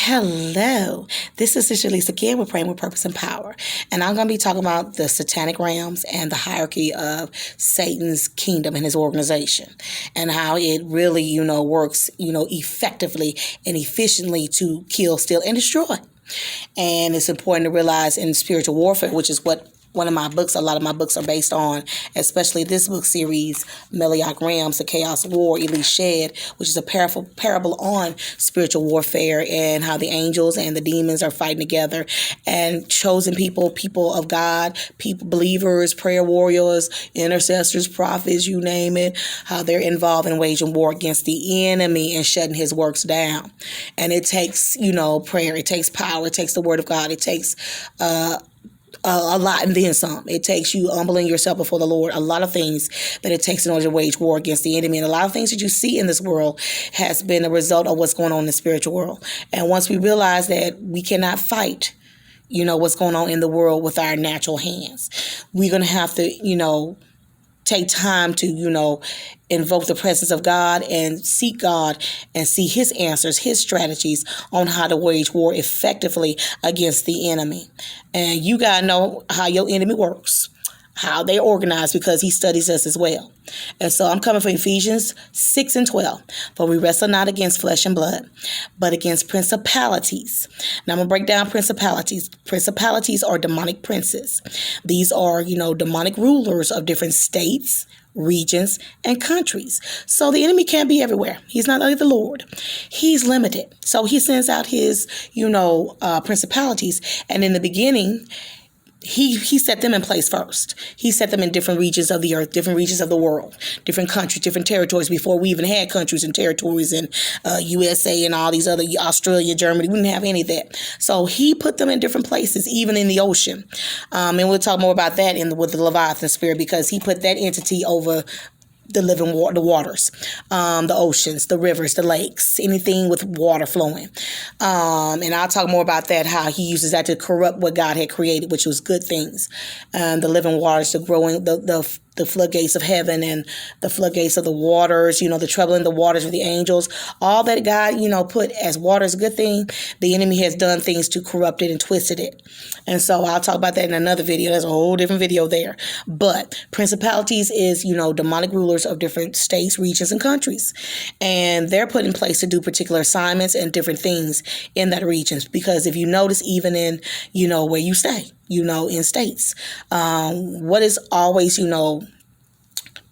Hello, this is Sister Elise again with Praying with Purpose and Power. And I'm going to be talking about the satanic realms and the hierarchy of Satan's kingdom and his organization and how it really, works, effectively and efficiently to kill, steal, and destroy. And it's important to realize in spiritual warfare, which is what a lot of my books are based on, especially this book series, Melioch Realms, The Chaos War, Elise Shed, which is a parable on spiritual warfare and how the angels and the demons are fighting together, and chosen people of God, believers, prayer warriors, intercessors, prophets, you name it, how they're involved in waging war against the enemy and shutting his works down. And it takes, prayer, it takes power, it takes the word of God, it takes a lot and then some. It takes you humbling yourself before the Lord. A lot of things that it takes in order to wage war against the enemy. And a lot of things that you see in this world has been a result of what's going on in the spiritual world. And once we realize that we cannot fight, what's going on in the world with our natural hands, we're going to have to, take time to, invoke the presence of God and seek God and see his answers, his strategies on how to wage war effectively against the enemy. And you got to know how your enemy works, how they organize, because he studies us as well. And so I'm coming from Ephesians 6:12. For we wrestle not against flesh and blood, but against principalities. Now I'm going to break down principalities. Principalities are demonic princes. These are, demonic rulers of different states, regions, and countries. So the enemy can't be everywhere. He's not like the Lord. He's limited. So he sends out his, principalities. And in the beginning, He set them in place first. He set them in different regions of the earth, different regions of the world, different countries, different territories before we even had countries and territories in USA and all these other, Australia, Germany. We didn't have any of that. So he put them in different places, even in the ocean. And we'll talk more about that with the Leviathan spirit, because he put that entity over the living water, the waters, the oceans, the rivers, the lakes, anything with water flowing. And I'll talk more about that, how he uses that to corrupt what God had created, which was good things. The living waters, the growing, the floodgates of heaven and the floodgates of the waters, the troubling the waters of the angels, all that God, put as water is a good thing. The enemy has done things to corrupt it and twisted it. And so I'll talk about that in another video. There's a whole different video there. But principalities is, demonic rulers of different states, regions, and countries. And they're put in place to do particular assignments and different things in that regions. Because if you notice, even in, where you stay, in states, what is always,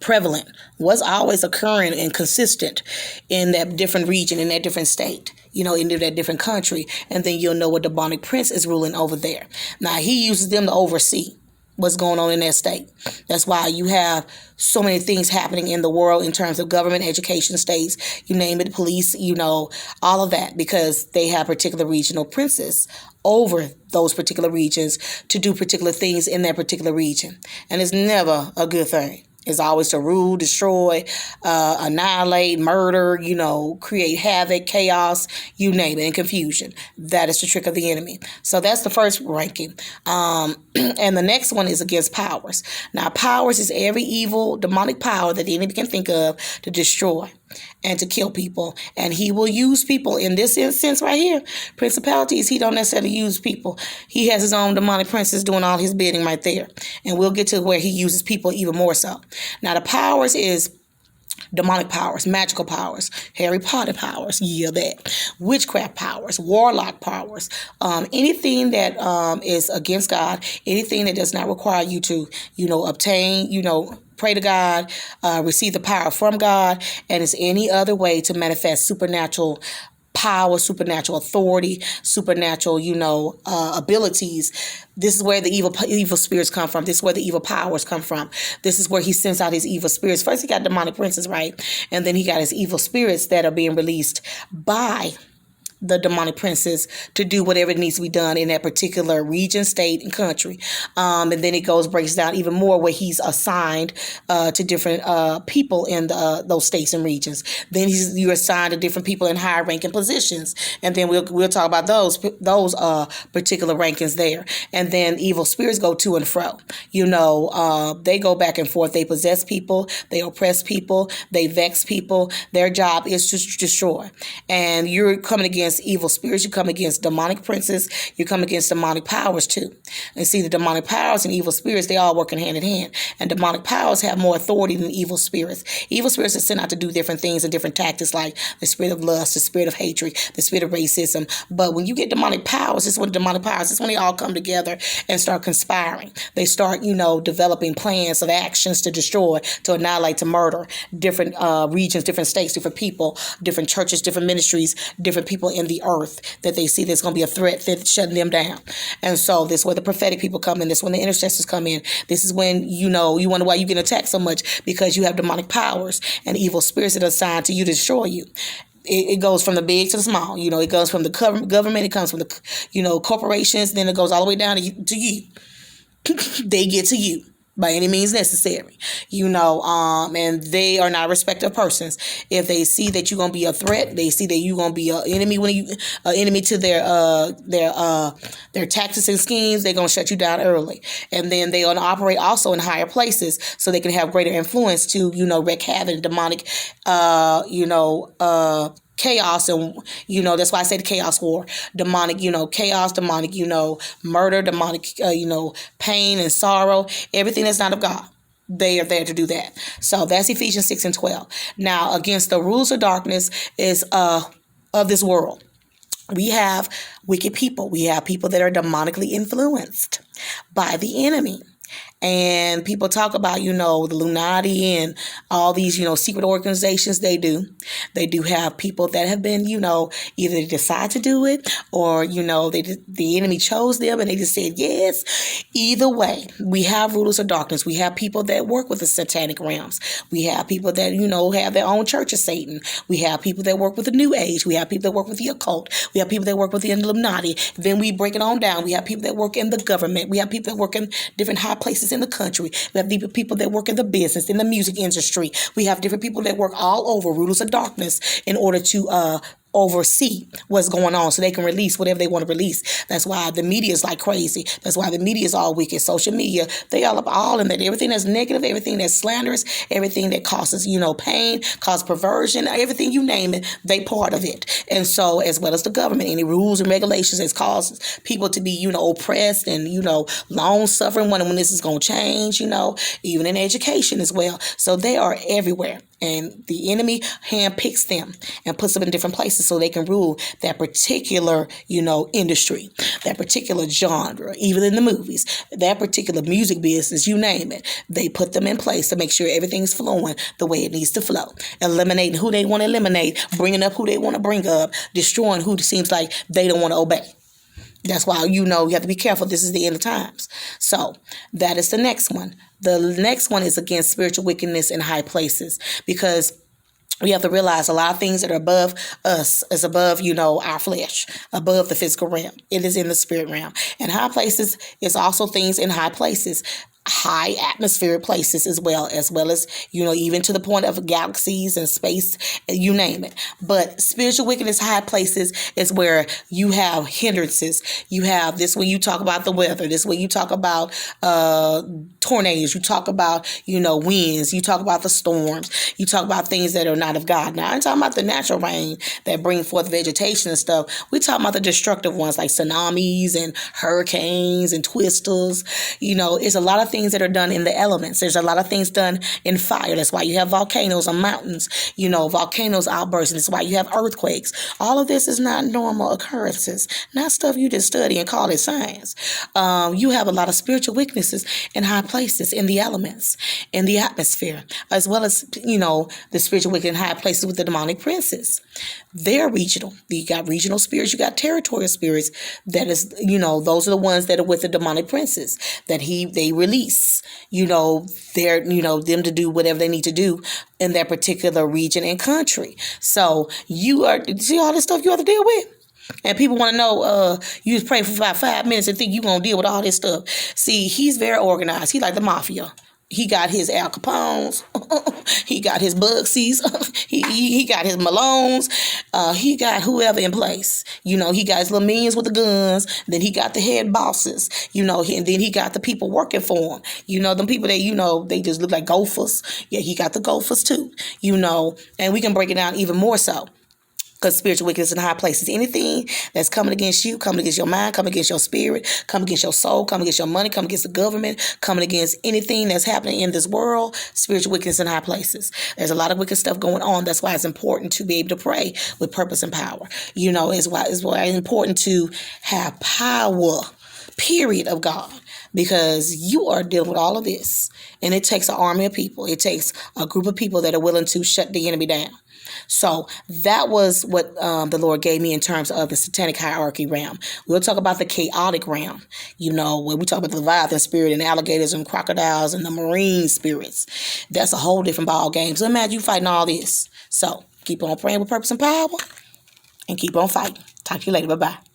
prevalent, what's always occurring and consistent in that different region, in that different state, in that different country. And then you'll know what demonic prince is ruling over there. Now, he uses them to oversee what's going on in that state. That's why you have so many things happening in the world in terms of government, education, states, you name it, police, all of that, because they have particular regional princes over those particular regions to do particular things in that particular region. And it's never a good thing. It's always to rule, destroy, annihilate, murder, create havoc, chaos, you name it, and confusion. That is the trick of the enemy. So that's the first ranking. And the next one is against powers. Now, powers is every evil, demonic power that the enemy can think of to destroy and to kill people. And he will use people in this instance right here. Principalities, he don't necessarily use people. He has his own demonic princes doing all his bidding right there. And we'll get to where he uses people even more so. Now, the powers is demonic powers, magical powers, Harry Potter powers, that, witchcraft powers, warlock powers, anything that is against God, anything that does not require you to, obtain, pray to God, receive the power from God, and is any other way to manifest supernatural power, supernatural authority, supernatural, abilities. This is where the evil spirits come from. This is where the evil powers come from. This is where he sends out his evil spirits. First, he got demonic princes, right? And then he got his evil spirits that are being released by the demonic princes to do whatever needs to be done in that particular region, state, and country. And then it breaks down even more where he's assigned to different people in those states and regions. Then you're assigned to different people in higher ranking positions. And then we'll talk about those particular rankings there. And then evil spirits go to and fro. They go back and forth. They possess people. They oppress people. They vex people. Their job is to destroy. And you're coming against against evil spirits, you come against demonic princes, you come against demonic powers too. And see, the demonic powers and evil spirits, they all working hand in hand. And demonic powers have more authority than evil spirits. Evil spirits are sent out to do different things and different tactics, like the spirit of lust, the spirit of hatred, the spirit of racism. But when you get demonic powers, this is when demonic powers, this is when they all come together and start conspiring. They start, developing plans of actions to destroy, to annihilate, to murder different regions, different states, different people, different churches, different ministries, different people in the earth that they see there's going to be a threat that's shutting them down. And so this is where the prophetic people come in. This is when the intercessors come in. This is when, you wonder why you get attacked so much, because you have demonic powers and evil spirits that are assigned to you to destroy you. It goes from the big to the small. It goes from the government. It comes from the, corporations. Then it goes all the way down to you. They get to you by any means necessary, and they are not respective persons. If they see that you're gonna be a threat, they see that you're gonna be an enemy enemy to their tactics and schemes, they're gonna shut you down early. And then they're gonna operate also in higher places so they can have greater influence to, wreak havoc, demonic, chaos. And that's why I say the chaos war. Demonic, chaos, demonic, murder, demonic, pain and sorrow, everything that's not of God. They are there to do that. So that's Ephesians 6:12. Now, against the rulers of darkness is of this world, we have wicked people. We have people that are demonically influenced by the enemy. And people talk about, the Illuminati and all these, secret organizations. They do have people that have been, either they decide to do it or, the enemy chose them and they just said yes. Either way, we have rulers of darkness. We have people that work with the satanic realms. We have people that, have their own church of Satan. We have people that work with the New Age. We have people that work with the occult. We have people that work with the Illuminati. Then we break it on down. We have people that work in the government. We have people that work in different high places in the country. We have different people that work in the business, in the music industry. We have different people that work all over, rulers of darkness, in order to oversee what's going on so they can release whatever they want to release. That's why the media is like crazy. That's why the media is all wicked. Social media, they all in that. Everything that's negative, everything that's slanderous, everything that causes, pain, causes perversion, everything you name it, they part of it. And so, as well as the government, any rules and regulations that causes people to be, oppressed and, long suffering, when this is going to change, even in education as well. So they are everywhere. And the enemy handpicks them and puts them in different places so they can rule that particular, industry, that particular genre, even in the movies, that particular music business, you name it. They put them in place to make sure everything's flowing the way it needs to flow. Eliminating who they want to eliminate, bringing up who they want to bring up, destroying who seems like they don't want to obey. That's why, you have to be careful. This is the end of times. So that is the next one. The next one is against spiritual wickedness in high places, because we have to realize a lot of things that are above us is above, our flesh, above the physical realm. It is in the spirit realm. And high places is also things in high places. High atmospheric places as well as, even to the point of galaxies and space, you name it. But spiritual wickedness, high places is where you have hindrances. You have this when you talk about the weather, this when you talk about tornadoes, you talk about, winds, you talk about the storms, you talk about things that are not of God. Now, I'm talking about the natural rain that bring forth vegetation and stuff. We're talking about the destructive ones like tsunamis and hurricanes and twisters. It's a lot of things that are done in the elements. There's a lot of things done in fire. That's why you have volcanoes on mountains, volcanoes outbursting. That's why you have earthquakes. All of this is not normal occurrences, not stuff you just study and call it science. You have a lot of spiritual weaknesses in high places, in the elements, in the atmosphere, as well as, the spiritual wickedness in high places with the demonic princes. They're regional. You got regional spirits, you got territorial spirits. That is, those are the ones that are with the demonic princes that they release, they're, them to do whatever they need to do in that particular region and country. So you see all this stuff you have to deal with. And people want to know, you was praying for about 5 minutes and think you're going to deal with all this stuff. See, he's very organized. He's like the mafia. He got his Al Capones. He got his Bugsies. he got his Malones. He got whoever in place. He got his little minions with the guns. Then he got the head bosses. And then he got the people working for him. Them people that, they just look like gophers. Yeah, he got the gophers too. And we can break it down even more so. Because spiritual wickedness in high places. Anything that's coming against you, coming against your mind, coming against your spirit, coming against your soul, coming against your money, coming against the government, coming against anything that's happening in this world, spiritual wickedness in high places. There's a lot of wicked stuff going on. That's why it's important to be able to pray with purpose and power. It's why it's important to have power, period, of God. Because you are dealing with all of this. And it takes an army of people. It takes a group of people that are willing to shut the enemy down. So that was what the Lord gave me in terms of the satanic hierarchy realm. We'll talk about the chaotic realm, when we talk about the Leviathan spirit and alligators and crocodiles and the marine spirits. That's a whole different ball game. So imagine you fighting all this. So keep on praying with purpose and power and keep on fighting. Talk to you later. Bye-bye.